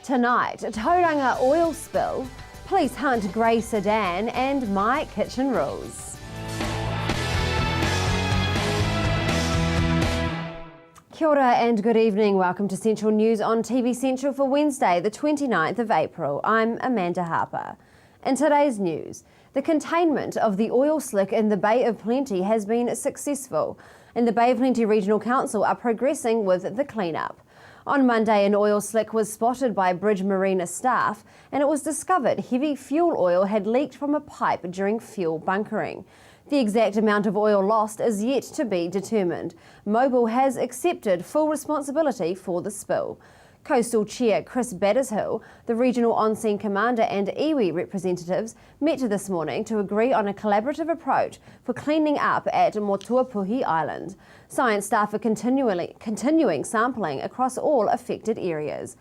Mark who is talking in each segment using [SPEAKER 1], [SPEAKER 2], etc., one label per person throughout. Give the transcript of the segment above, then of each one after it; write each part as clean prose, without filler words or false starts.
[SPEAKER 1] Tonight, Tauranga oil spill, police hunt grey sedan and my kitchen rules. Kia ora and good evening. Welcome to Central News on TV Central for Wednesday, the 29th of April. I'm Amanda Harper. In today's news, the containment of the oil slick in the Bay of Plenty has been successful, and the Bay of Plenty Regional Council are progressing with the clean-up. On Monday, an oil slick was spotted by Bridge Marina staff, and it was discovered heavy fuel oil had leaked from a pipe during fuel bunkering. The exact amount of oil lost is yet to be determined. Mobil has accepted full responsibility for the spill. Coastal Chair Chris Battershill, the regional on-scene commander and iwi representatives met this morning to agree on a collaborative approach for cleaning up at Motuapuhi Island. Science staff are continuing sampling across all affected areas.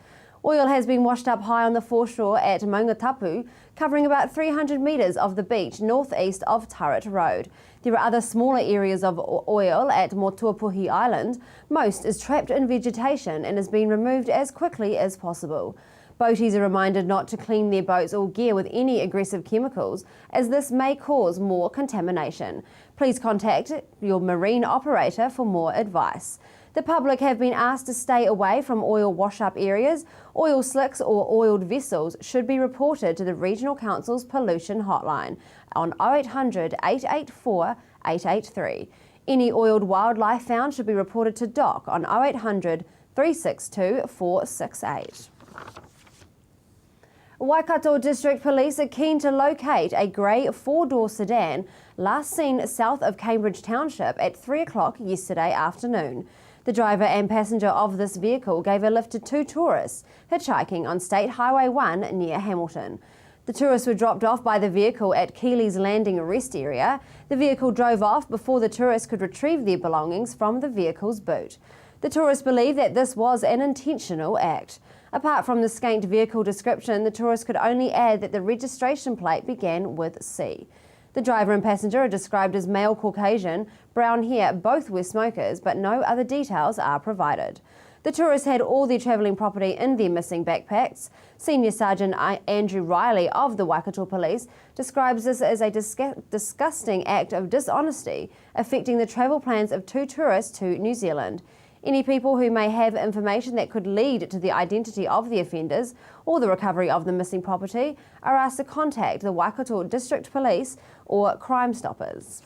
[SPEAKER 1] Oil has been washed up high on the foreshore at Maungatapu, covering about 300 metres of the beach northeast of Turret Road. There are other smaller areas of oil at Motuapuhi Island. Most is trapped in vegetation and is being removed as quickly as possible. Boaties are reminded not to clean their boats or gear with any aggressive chemicals, as this may cause more contamination. Please contact your marine operator for more advice. The public have been asked to stay away from oil wash-up areas. Oil slicks or oiled vessels should be reported to the Regional Council's pollution hotline on 0800 884 883. Any oiled wildlife found should be reported to DOC on 0800 362 468. Waikato District Police are keen to locate a grey four-door sedan last seen south of Cambridge Township at 3 o'clock yesterday afternoon. The driver and passenger of this vehicle gave a lift to two tourists hitchhiking on State Highway 1 near Hamilton. The tourists were dropped off by the vehicle at Keely's Landing rest area. The vehicle drove off before the tourists could retrieve their belongings from the vehicle's boot. The tourists believe that this was an intentional act. Apart from the scant vehicle description, the tourists could only add that the registration plate began with C. The driver and passenger are described as male Caucasian, brown hair, both were smokers, but no other details are provided. The tourists had all their travelling property in their missing backpacks. Senior Sergeant Andrew Riley of the Waikato Police describes this as a disgusting act of dishonesty affecting the travel plans of two tourists to New Zealand. Any people who may have information that could lead to the identity of the offenders or the recovery of the missing property are asked to contact the Waikato District Police or Crime Stoppers.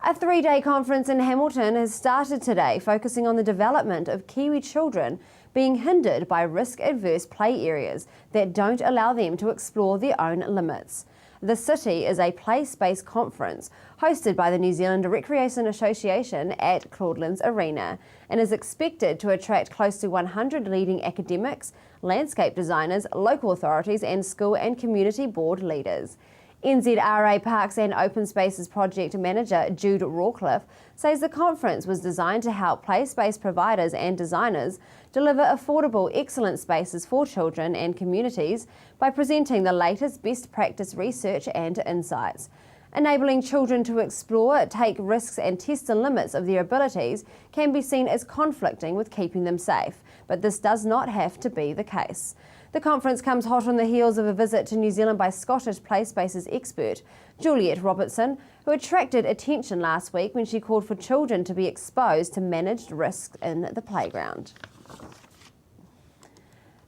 [SPEAKER 1] A three-day conference in Hamilton has started today, focusing on the development of Kiwi children being hindered by risk-adverse play areas that don't allow them to explore their own limits. The City is a play-space conference hosted by the New Zealand Recreation Association at Claudelands Arena and is expected to attract close to 100 leading academics, landscape designers, local authorities and school and community board leaders. NZRA Parks and Open Spaces Project Manager Jude Rawcliffe says the conference was designed to help play space providers and designers deliver affordable, excellent spaces for children and communities by presenting the latest best practice research and insights. Enabling children to explore, take risks and test the limits of their abilities can be seen as conflicting with keeping them safe, but this does not have to be the case. The conference comes hot on the heels of a visit to New Zealand by Scottish play spaces expert Juliet Robertson, who attracted attention last week when she called for children to be exposed to managed risks in the playground.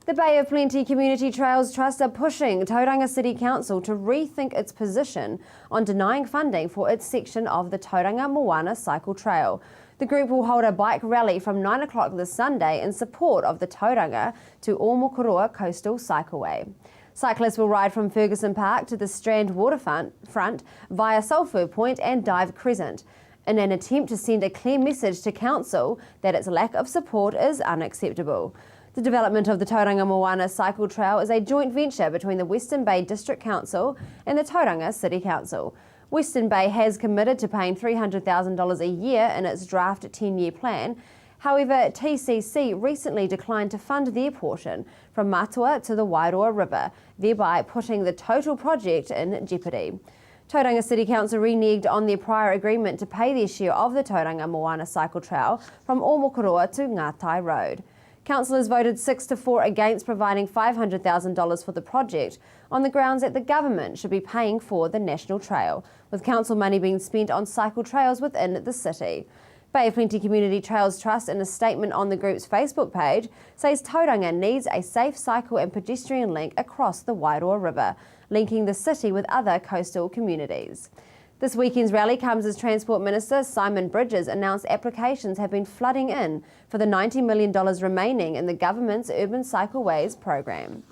[SPEAKER 1] The Bay of Plenty Community Trails Trust are pushing Tauranga City Council to rethink its position on denying funding for its section of the Tauranga Moana Cycle Trail. The group will hold a bike rally from 9 o'clock this Sunday in support of the Tauranga to Omokoroa Coastal Cycleway. Cyclists will ride from Ferguson Park to the Strand waterfront via Sulphur Point and Dive Crescent, in an attempt to send a clear message to Council that its lack of support is unacceptable. The development of the Tauranga Moana Cycle Trail is a joint venture between the Western Bay District Council and the Tauranga City Council. Western Bay has committed to paying $300,000 a year in its draft 10-year plan. However, TCC recently declined to fund their portion from Matua to the Wairoa River, thereby putting the total project in jeopardy. Tauranga City Council reneged on their prior agreement to pay their share of the Tauranga Moana Cycle Trail from Omokoroa to Ngātai Road. Councillors voted 6-4 against providing $500,000 for the project on the grounds that the government should be paying for the National Trail, with council money being spent on cycle trails within the city. Bay of Plenty Community Trails Trust, in a statement on the group's Facebook page, says Tauranga needs a safe cycle and pedestrian link across the Wairoa River, linking the city with other coastal communities. This weekend's rally comes as Transport Minister Simon Bridges announced applications have been flooding in for the $90 million remaining in the government's Urban Cycleways program.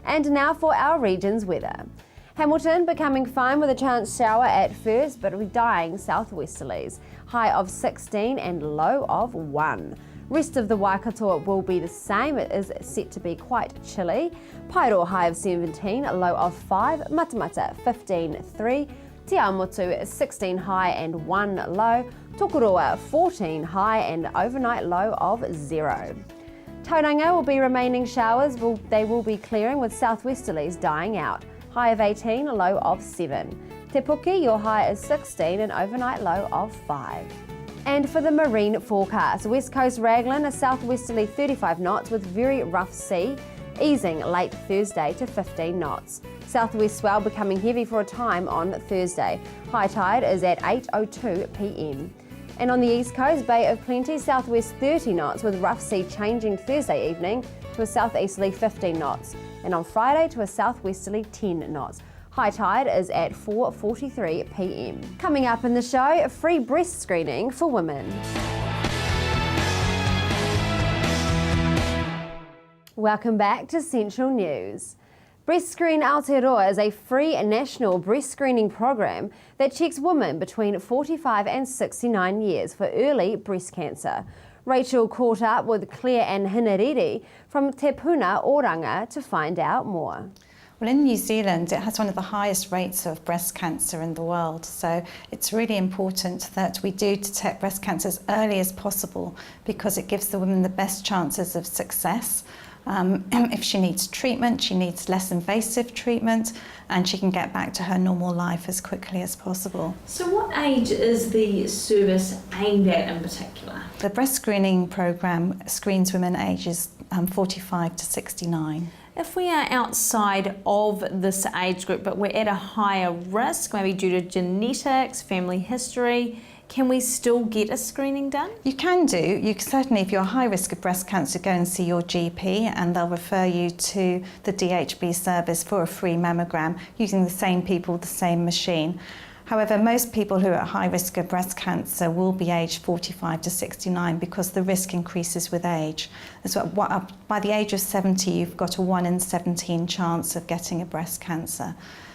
[SPEAKER 1] And now for our region's weather. Hamilton becoming fine with a chance shower at first, but it'll be dying southwesterlies. High of 16 and low of 1. Rest of the Waikato will be the same. It is set to be quite chilly. Pairo high of 17, low of 5. Matamata 15, 3. Te Aomotu 16 high and 1 low. Tokoroa 14 high and overnight low of 0. Tauranga will be remaining showers. They will be clearing with southwesterlies dying out. High of 18, low of 7. Te Puke, your high is 16 and overnight low of 5. And for the marine forecast, West Coast Raglan, a southwesterly 35 knots with very rough sea, easing late Thursday to 15 knots. Southwest swell becoming heavy for a time on Thursday. High tide is at 8:02 p.m. And on the east coast, Bay of Plenty, southwest 30 knots with rough sea changing Thursday evening to a southeasterly 15 knots. And on Friday to a southwesterly 10 knots. High tide is at 4:43 p.m. Coming up in the show, a free breast screening for women. Welcome back to Central News. Breast Screen Aotearoa is a free national breast screening program that checks women between 45 and 69 years for early breast cancer. Rachel caught up with Clare and Hineiri from Te Puna Oranga to find out more.
[SPEAKER 2] Well, in New Zealand, it has one of the highest rates of breast cancer in the world. So it's really important that we do detect breast cancer as early as possible because it gives the woman the best chances of success. If she needs treatment, she needs less invasive treatment and she can get back to her normal life as quickly as possible.
[SPEAKER 3] So what age is the service aimed at in particular?
[SPEAKER 2] The breast screening program screens women ages 45 to 69.
[SPEAKER 3] If we are outside of this age group but we're at a higher risk, maybe due to genetics, family history, can we still get a screening done?
[SPEAKER 2] You can do. You can certainly, if you're high risk of breast cancer, go and see your GP and they'll refer you to the DHB service for a free mammogram using the same people, the same machine. However, most people who are at high risk of breast cancer will be aged 45 to 69 because the risk increases with age. So by the age of 70, you've got a 1 in 17 chance of getting a breast cancer.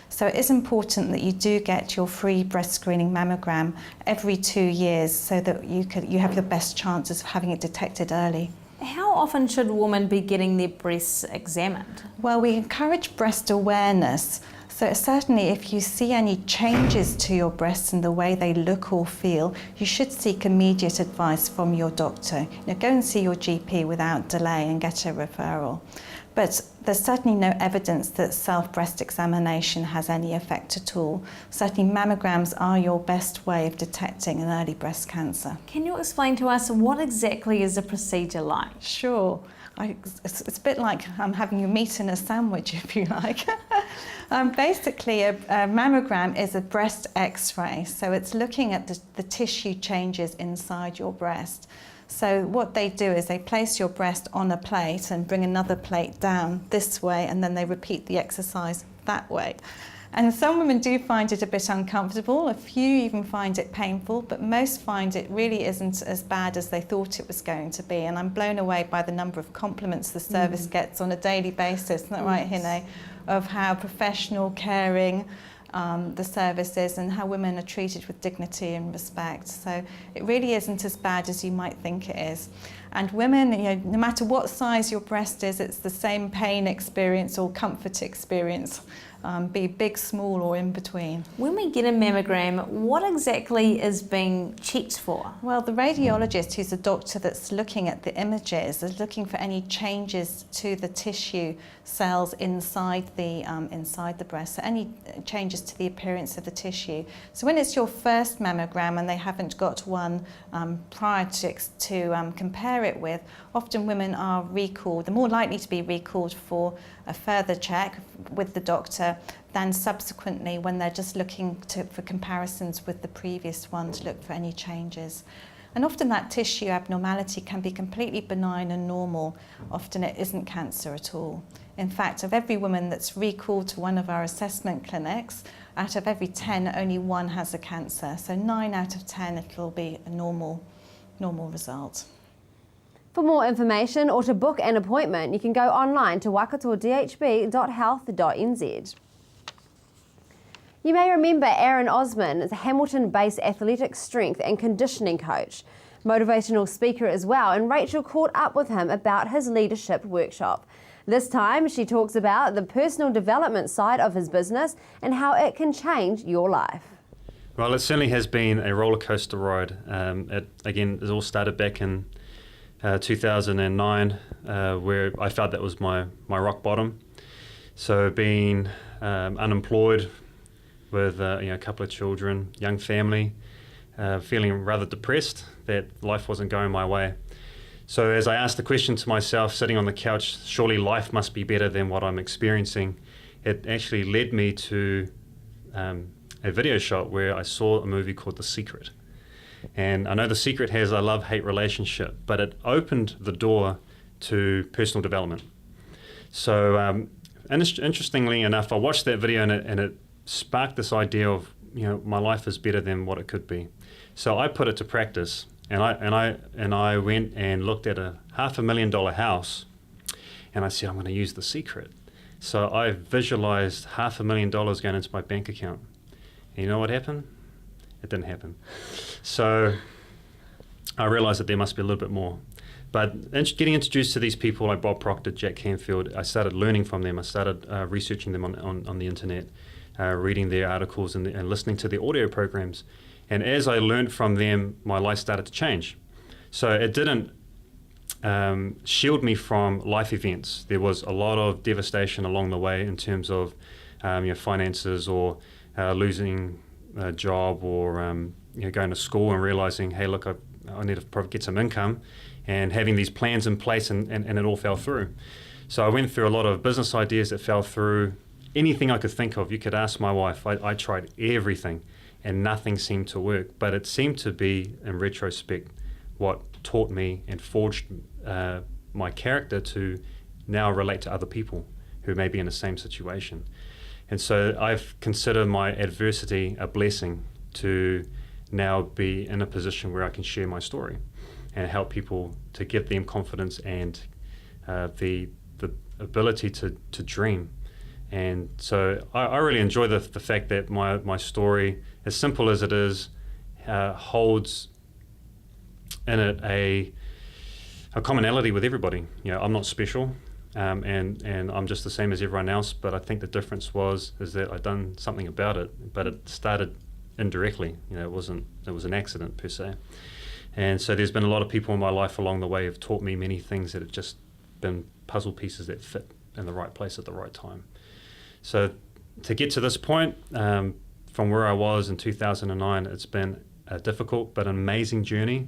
[SPEAKER 2] So it is important that you do get your free breast screening mammogram every 2 years so that you have the best chances of having it detected early.
[SPEAKER 3] How often should women be getting their breasts examined?
[SPEAKER 2] Well, we encourage breast awareness. So certainly if you see any changes to your breasts in the way they look or feel, you should seek immediate advice from your doctor. Go and see your GP without delay and get a referral. But there's certainly no evidence that self-breast examination has any effect at all. Certainly mammograms are your best way of detecting an early breast cancer.
[SPEAKER 3] Can you explain to us what exactly is the procedure like?
[SPEAKER 2] Sure. It's a bit like having your meat in a sandwich, if you like. Basically, a mammogram is a breast X-ray, so it's looking at the tissue changes inside your breast. So what they do is they place your breast on a plate and bring another plate down this way, and then they repeat the exercise that way. And some women do find it a bit uncomfortable, a few even find it painful, but most find it really isn't as bad as they thought it was going to be. And I'm blown away by the number of compliments the service gets on a daily basis, isn't that right, Hineiri? Of how professional, caring the service is and how women are treated with dignity and respect. So it really isn't as bad as you might think it is. And women, no matter what size your breast is, it's the same pain experience or comfort experience be big, small, or in between.
[SPEAKER 3] When we get a mammogram, what exactly is being checked for?
[SPEAKER 2] Well, the radiologist, who's a doctor that's looking at the images, is looking for any changes to the tissue cells inside the breast, so any changes to the appearance of the tissue. So when it's your first mammogram and they haven't got one prior to compare it with, often women are recalled. They're more likely to be recalled for a further check with the doctor than subsequently when they're just looking for comparisons with the previous one to look for any changes. And often that tissue abnormality can be completely benign and normal. Often it isn't cancer at all. In fact, of every woman that's recalled to one of our assessment clinics, out of every 10, only one has a cancer. So 9 out of 10, it'll be a normal result.
[SPEAKER 1] For more information or to book an appointment, you can go online to waikatodhb.health.nz. You may remember Aaron Osman is a Hamilton-based athletics strength and conditioning coach, motivational speaker as well, and Rachel caught up with him about his leadership workshop. This time, she talks about the personal development side of his business and how it can change your life.
[SPEAKER 4] Well, it certainly has been a roller coaster ride. It all started back in 2009, where I felt that was my rock bottom. So being unemployed with a couple of children, young family, feeling rather depressed that life wasn't going my way. So as I asked the question to myself, sitting on the couch, surely life must be better than what I'm experiencing, it actually led me to a video shot where I saw a movie called The Secret. And I know The Secret has a love-hate relationship, but it opened the door to personal development. So interestingly enough, I watched that video and it sparked this idea of, my life is better than what it could be. So I put it to practice, and I went and looked at a $500,000 house, and I said, I'm going to use The Secret. So I visualized $500,000 going into my bank account. And you know what happened? It didn't happen. So I realized that there must be a little bit more. But getting introduced to these people like Bob Proctor, Jack Canfield, I started learning from them. I started researching them on the internet, reading their articles and listening to their audio programs. And as I learned from them, my life started to change. So it didn't shield me from life events. There was a lot of devastation along the way in terms of finances or losing a job or going to school and realizing, hey, look, I need to probably get some income, and having these plans in place, and it all fell through. So I went through a lot of business ideas that fell through. Anything I could think of, you could ask my wife. I tried everything, and nothing seemed to work. But it seemed to be, in retrospect, what taught me and forged my character to now relate to other people who may be in the same situation. And so I've considered my adversity a blessing to now be in a position where I can share my story and help people, to give them confidence and the ability to dream. And so I really enjoy the fact that my story, as simple as it is, holds in it a commonality with everybody. I'm not special, and I'm just the same as everyone else, but I think the difference is that I'd done something about it, but it started indirectly. It was an accident per se. And so there's been a lot of people in my life along the way who've taught me many things that have just been puzzle pieces that fit in the right place at the right time. So to get to this point, from where I was in 2009, it's been a difficult but amazing journey,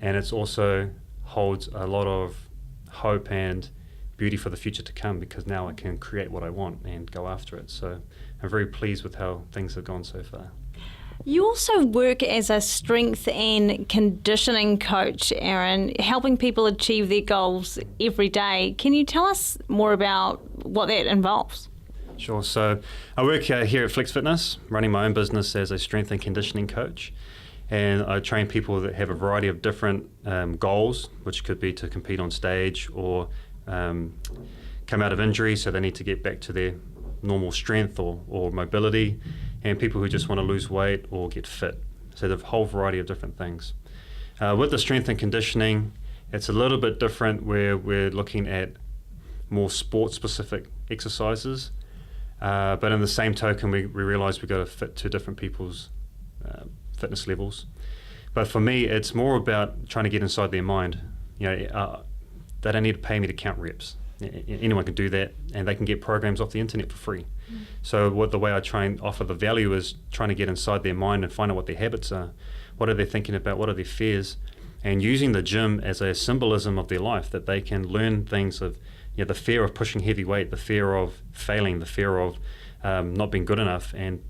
[SPEAKER 4] and it's also holds a lot of hope and beauty for the future to come, because now I can create what I want and go after it. So I'm very pleased with how things have gone so far.
[SPEAKER 5] You also work as a strength and conditioning coach, Aaron, helping people achieve their goals every day. Can you tell us more about what that involves?
[SPEAKER 4] Sure. So I work here at Flex Fitness, running my own business as a strength and conditioning coach. And I train people that have a variety of different goals, which could be to compete on stage or come out of injury, so they need to get back to their normal strength or mobility, and people who just want to lose weight or get fit. So there's a whole variety of different things. With the strength and conditioning, it's a little bit different, where we're looking at more sport-specific exercises. But in the same token, we realised we've got to fit to different people's fitness levels. But for me, it's more about trying to get inside their mind. They don't need to pay me to count reps. Anyone can do that, and they can get programs off the internet for free. So the way I try and offer the value is trying to get inside their mind and find out what their habits are. What are they thinking about? What are their fears? And using the gym as a symbolism of their life, that they can learn things of the fear of pushing heavy weight, the fear of failing, the fear of not being good enough, and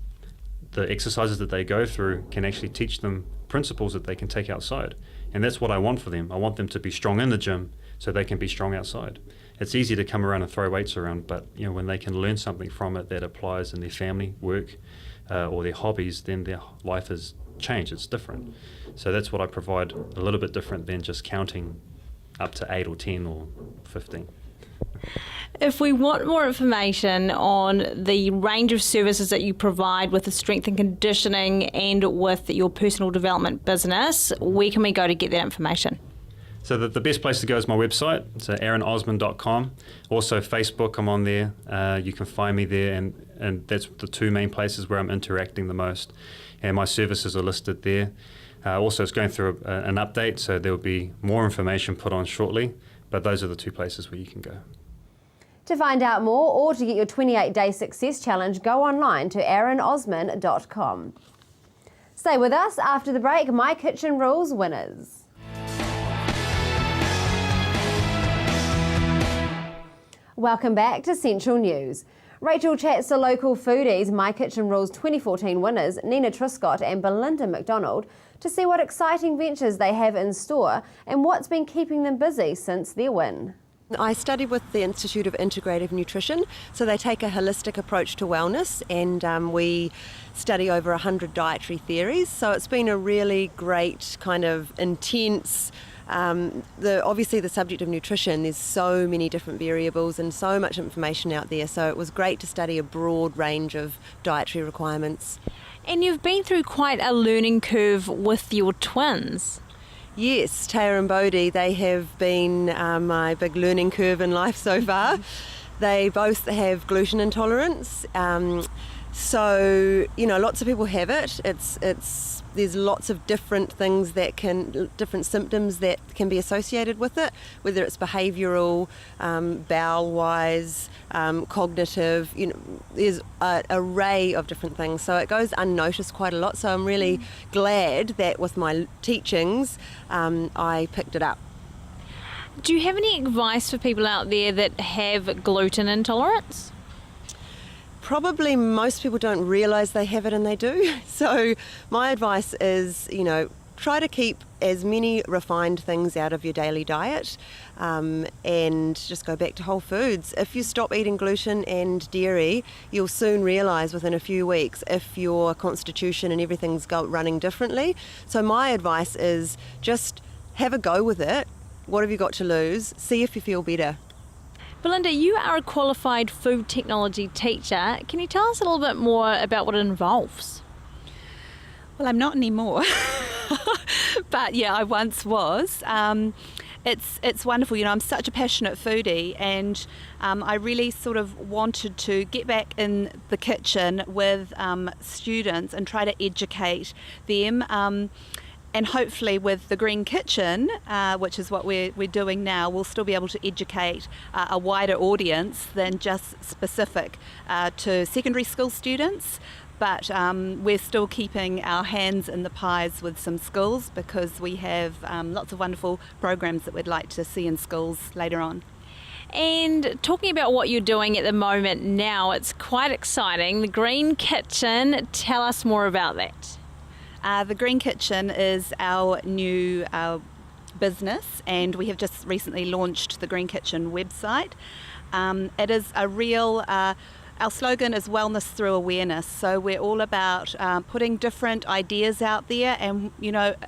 [SPEAKER 4] the exercises that they go through can actually teach them principles that they can take outside. And that's what I want for them. I want them to be strong in the gym so they can be strong outside. It's easy to come around and throw weights around, but when they can learn something from it that applies in their family, work, or their hobbies, then their life has changed. It's different. So that's what I provide, a little bit different than just counting up to 8 or 10 or 15.
[SPEAKER 5] If we want more information on the range of services that you provide with the strength and conditioning and with your personal development business, where can we go to get that information?
[SPEAKER 4] So the best place to go is my website. It's aaronosman.com. Also Facebook, I'm on there. You can find me there, and that's the two main places where I'm interacting the most. And my services are listed there. Also, it's going through an update, so there will be more information put on shortly. But those are the two places where you can go.
[SPEAKER 1] To find out more or to get your 28-day success challenge, go online to aaronosman.com. Stay with us. After the break, My Kitchen Rules winners. Welcome back to Central News. Rachel chats to local foodies, My Kitchen Rules 2014 winners, Neena Trsucott and Belinda MacDonald, to see what exciting ventures they have in store and what's been keeping them busy since their win.
[SPEAKER 6] I study with the Institute of Integrative Nutrition, so they take a holistic approach to wellness, and we study over 100 dietary theories. So it's been a really great kind of intense, obviously the subject of nutrition, there's so many different variables and so much information out there, so it was great to study a broad range of dietary requirements.
[SPEAKER 5] And you've been through quite a learning curve with your twins.
[SPEAKER 6] Yes, Taya and Bodhi, they have been my big learning curve in life so far. They both have gluten intolerance, so lots of people have it. There's lots of different things different symptoms that can be associated with it, whether it's behavioural, bowel-wise, cognitive, there's an array of different things. So it goes unnoticed quite a lot. So I'm really glad that with my teachings, I picked it up.
[SPEAKER 5] Do you have any advice for people out there that have gluten intolerance?
[SPEAKER 6] Probably most people don't realise they have it, and they do. So my advice is, try to keep as many refined things out of your daily diet, and just go back to whole foods. If you stop eating gluten and dairy, you'll soon realise within a few weeks if your constitution and everything's running differently. So my advice is just have a go with it. What have you got to lose? See if you feel better.
[SPEAKER 5] Belinda, you are a qualified food technology teacher. Can you tell us a little bit more about what it involves?
[SPEAKER 7] Well, I'm not anymore, but yeah, I once was. It's wonderful. I'm such a passionate foodie, and I really sort of wanted to get back in the kitchen with students and try to educate them. And hopefully with the Green Kitchen, which is what we're doing now, we'll still be able to educate a wider audience than just specific to secondary school students. But we're still keeping our hands in the pies with some schools, because we have lots of wonderful programs that we'd like to see in schools later on.
[SPEAKER 5] And talking about what you're doing at the moment now, it's quite exciting. The Green Kitchen, tell us more about that.
[SPEAKER 7] The Green Kitchen is our new business, and we have just recently launched the Green Kitchen website. It is a real, our slogan is wellness through awareness, so we're all about putting different ideas out there, and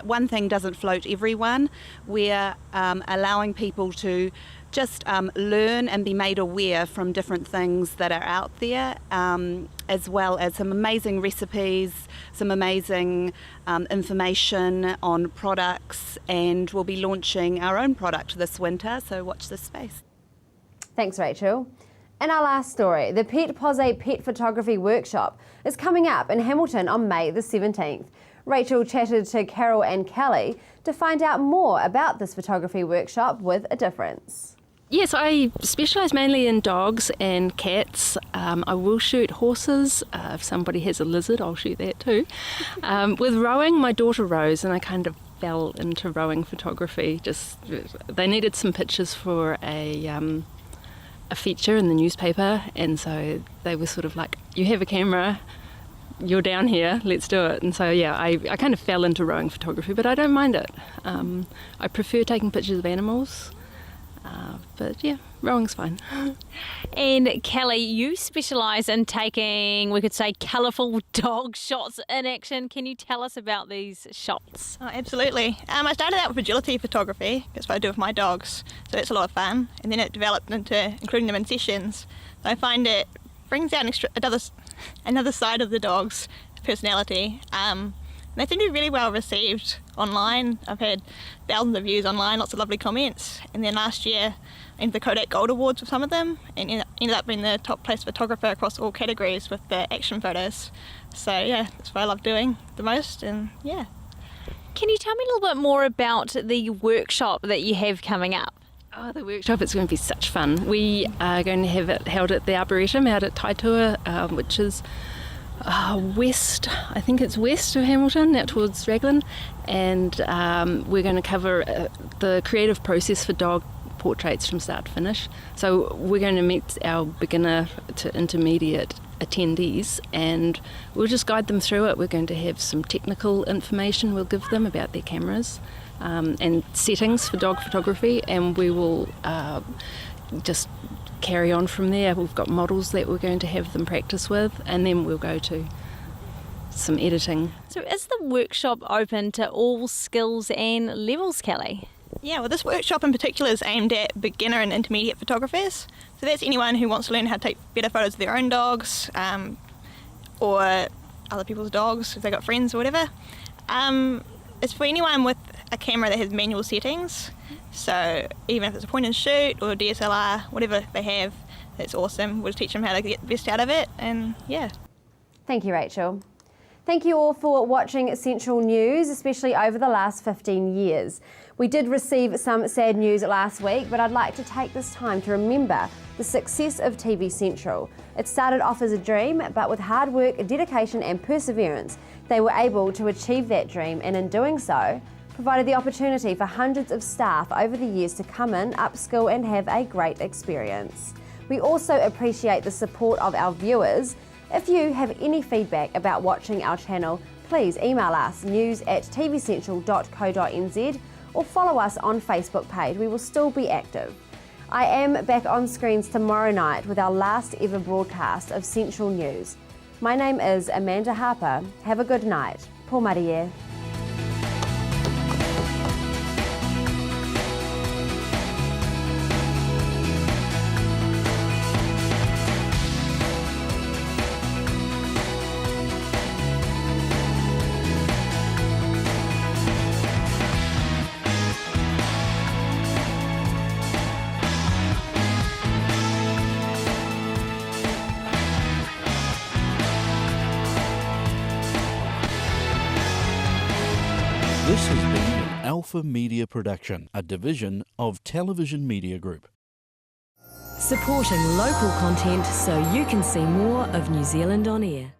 [SPEAKER 7] one thing doesn't float everyone. We're allowing people to just learn and be made aware from different things that are out there, as well as some amazing recipes, some amazing information on products, and we'll be launching our own product this winter, so watch this space.
[SPEAKER 1] Thanks, Rachel. And our last story, the Pet Pose Pet Photography Workshop is coming up in Hamilton on May the 17th. Rachel chatted to Carol and Kelly to find out more about this photography workshop with a difference.
[SPEAKER 8] Yes, I specialise mainly in dogs and cats. I will shoot horses. If somebody has a lizard, I'll shoot that too. With rowing, my daughter rows, and I kind of fell into rowing photography. They needed some pictures for a feature in the newspaper, and so they were sort of like, you have a camera, you're down here, let's do it. And so yeah, I kind of fell into rowing photography, but I don't mind it. I prefer taking pictures of animals. But yeah, rowing's fine.
[SPEAKER 5] And Kelly, you specialise in taking, we could say, colourful dog shots in action. Can you tell us about these shots?
[SPEAKER 9] Oh, absolutely. I started out with agility photography. That's what I do with my dogs. So it's a lot of fun. And then it developed into including them in sessions. So I find it brings out another side of the dog's personality. They seem to be really well received online. I've had thousands of views online, lots of lovely comments. And then last year, I entered the Kodak Gold Awards with some of them and ended up being the top place photographer across all categories with the action photos. So yeah, that's what I love doing the most, and yeah.
[SPEAKER 5] Can you tell me a little bit more about the workshop that you have coming up?
[SPEAKER 8] Oh, the workshop, it's going to be such fun. We are going to have it held at the Arboretum out at Taitoa, which is west, I think it's west of Hamilton, out towards Raglan, and we're going to cover the creative process for dog portraits from start to finish. So we're going to meet our beginner to intermediate attendees and we'll just guide them through it. We're going to have some technical information we'll give them about their cameras and settings for dog photography, and we will just carry on from there. We've got models that we're going to have them practice with, and then we'll go to some editing.
[SPEAKER 5] So is the workshop open to all skills and levels, Kelly?
[SPEAKER 9] Yeah, well, this workshop in particular is aimed at beginner and intermediate photographers. So that's anyone who wants to learn how to take better photos of their own dogs or other people's dogs if they've got friends or whatever. It's for anyone with a camera that has manual settings. So even if it's a point and shoot or DSLR, whatever they have, that's awesome. We'll teach them how to get the best out of it, and yeah.
[SPEAKER 1] Thank you, Rachel. Thank you all for watching Essential News, especially over the last 15 years. We did receive some sad news last week, but I'd like to take this time to remember the success of TV Central. It started off as a dream, but with hard work, dedication and perseverance, they were able to achieve that dream, and in doing so, provided the opportunity for hundreds of staff over the years to come in, upskill and have a great experience. We also appreciate the support of our viewers. If you have any feedback about watching our channel, please email us news@tvcentral.co.nz or follow us on Facebook page. We will still be active. I am back on screens tomorrow night with our last ever broadcast of Central News. My name is Amanda Harper. Have a good night. Pō Marie.
[SPEAKER 10] This has been an Alpha Media production, a division of Television Media Group.
[SPEAKER 11] Supporting local content so you can see more of New Zealand on air.